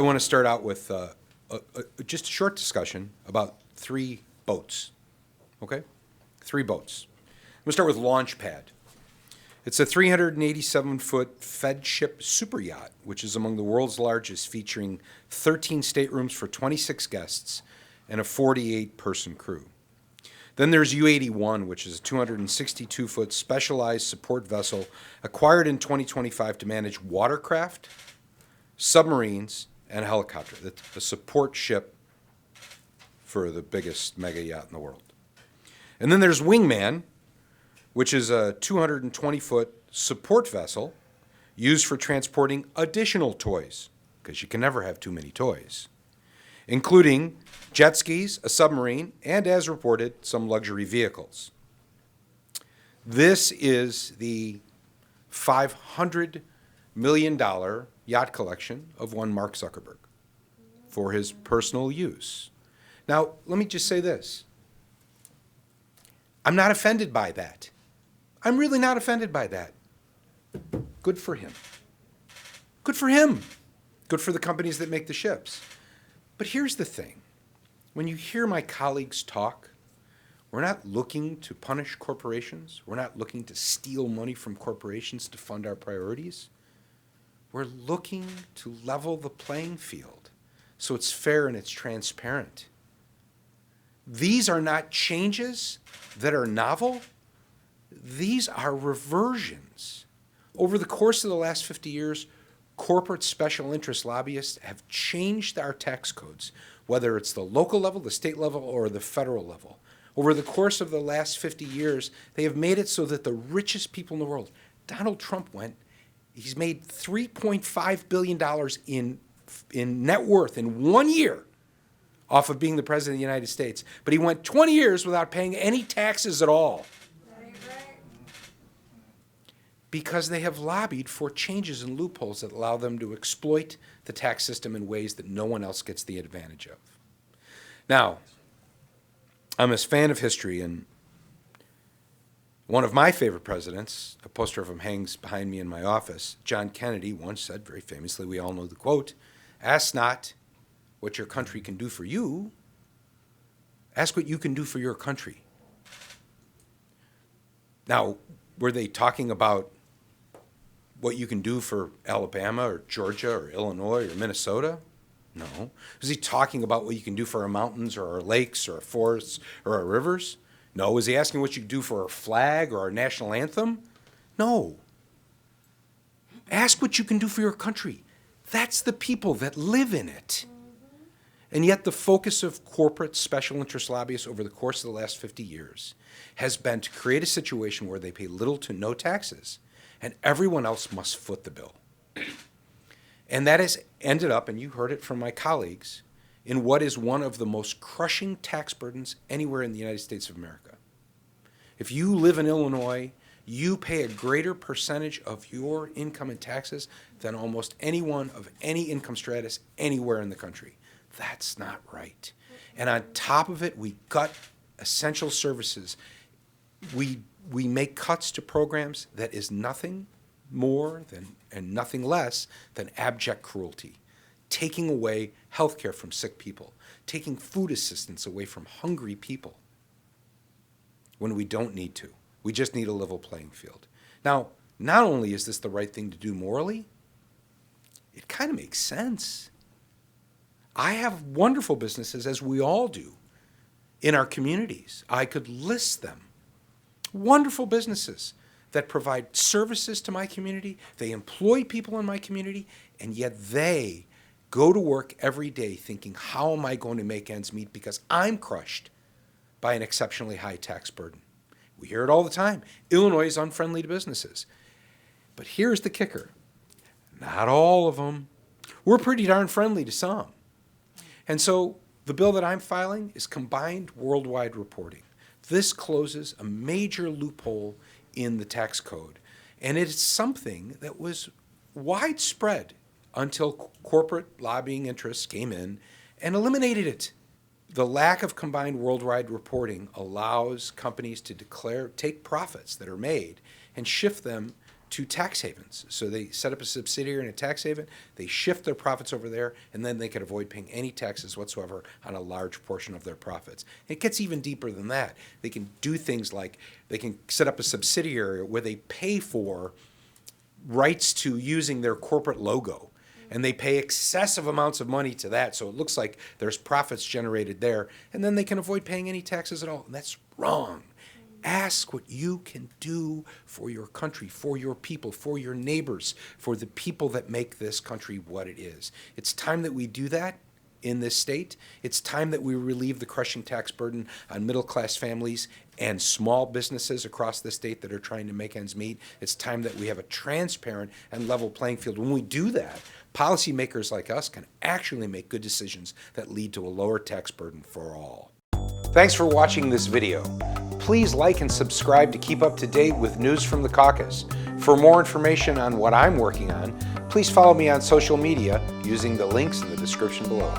I want to start out with just a short discussion about 3 boats, okay? 3 boats. I'm going to start with Launchpad. It's a 387-foot Fed ship super yacht, which is among the world's largest, featuring 13 staterooms for 26 guests and a 48-person crew. Then there's U-81, which is a 262-foot specialized support vessel acquired in 2025 to manage watercraft, submarines, and a helicopter. The support ship for the biggest mega yacht in the world. And then there's Wingman, which is a 220-foot support vessel used for transporting additional toys, because you can never have too many toys, including jet skis, a submarine, and, as reported, some luxury vehicles. This is the $500 million yacht collection of one Mark Zuckerberg for his personal use. Now, let me just say this. I'm not offended by that. I'm really not offended by that. Good for him. Good for him. Good for the companies that make the ships. But here's the thing. When you hear my colleagues talk, we're not looking to punish corporations. We're not looking to steal money from corporations to fund our priorities. We're looking to level the playing field so it's fair and it's transparent. These are not changes that are novel. These are reversions. Over the course of the last 50 years, corporate special interest lobbyists have changed our tax codes, whether it's the local level, the state level, or the federal level. Over the course of the last 50 years, they have made it so that the richest people in the world, Donald Trump he's made $3.5 billion in net worth in 1 year off of being the president of the United States. But he went 20 years without paying any taxes at all. Because they have lobbied for changes and loopholes that allow them to exploit the tax system in ways that no one else gets the advantage of. Now, I'm a fan of history, and one of my favorite presidents, a poster of him hangs behind me in my office, John Kennedy, once said very famously, we all know the quote, "Ask not what your country can do for you, ask what you can do for your country." Now, were they talking about what you can do for Alabama or Georgia or Illinois or Minnesota? No. Was he talking about what you can do for our mountains or our lakes or our forests or our rivers? No. Was he asking what you can do for our flag or our national anthem? No. Ask what you can do for your country. That's the people that live in it. And yet the focus of corporate special interest lobbyists over the course of the last 50 years has been to create a situation where they pay little to no taxes, and everyone else must foot the bill. And that has ended up, and you heard it from my colleagues, in what is one of the most crushing tax burdens anywhere in the United States of America. If you live in Illinois, you pay a greater percentage of your income in taxes than almost anyone of any income stratus anywhere in the country. That's not right. And on top of it, we gut essential services. We make cuts to programs that is nothing more than and nothing less than abject cruelty. Taking away health care from sick people, taking food assistance away from hungry people when we don't need to. We just need a level playing field. Now, not only is this the right thing to do morally, it kind of makes sense. I have wonderful businesses, as we all do, in our communities. I could list them. Wonderful businesses that provide services to my community. They employ people in my community, and yet they go to work every day thinking, how am I going to make ends meet because I'm crushed by an exceptionally high tax burden. We hear it all the time. Illinois is unfriendly to businesses. But here's the kicker. Not all of them. We're pretty darn friendly to some. And so the bill that I'm filing is combined worldwide reporting. This closes a major loophole in the tax code. And it is something that was widespread until corporate lobbying interests came in and eliminated it. The lack of combined worldwide reporting allows companies to take profits that are made and shift them to tax havens. So they set up a subsidiary in a tax haven, they shift their profits over there, and then they can avoid paying any taxes whatsoever on a large portion of their profits. It gets even deeper than that. They can do things like they can set up a subsidiary where they pay for rights to using their corporate logo. And they pay excessive amounts of money to that, so it looks like there's profits generated there, and then they can avoid paying any taxes at all. And that's wrong. Ask what you can do for your country, for your people, for your neighbors, for the people that make this country what it is. It's time that we do that in this state. It's time that we relieve the crushing tax burden on middle-class families and small businesses across the state that are trying to make ends meet. It's time that we have a transparent and level playing field. When we do that, policymakers like us can actually make good decisions that lead to a lower tax burden for all. Thanks for watching this video. Please like and subscribe to keep up to date with news from the caucus. For more information on what I'm working on, please follow me on social media using the links in the description below.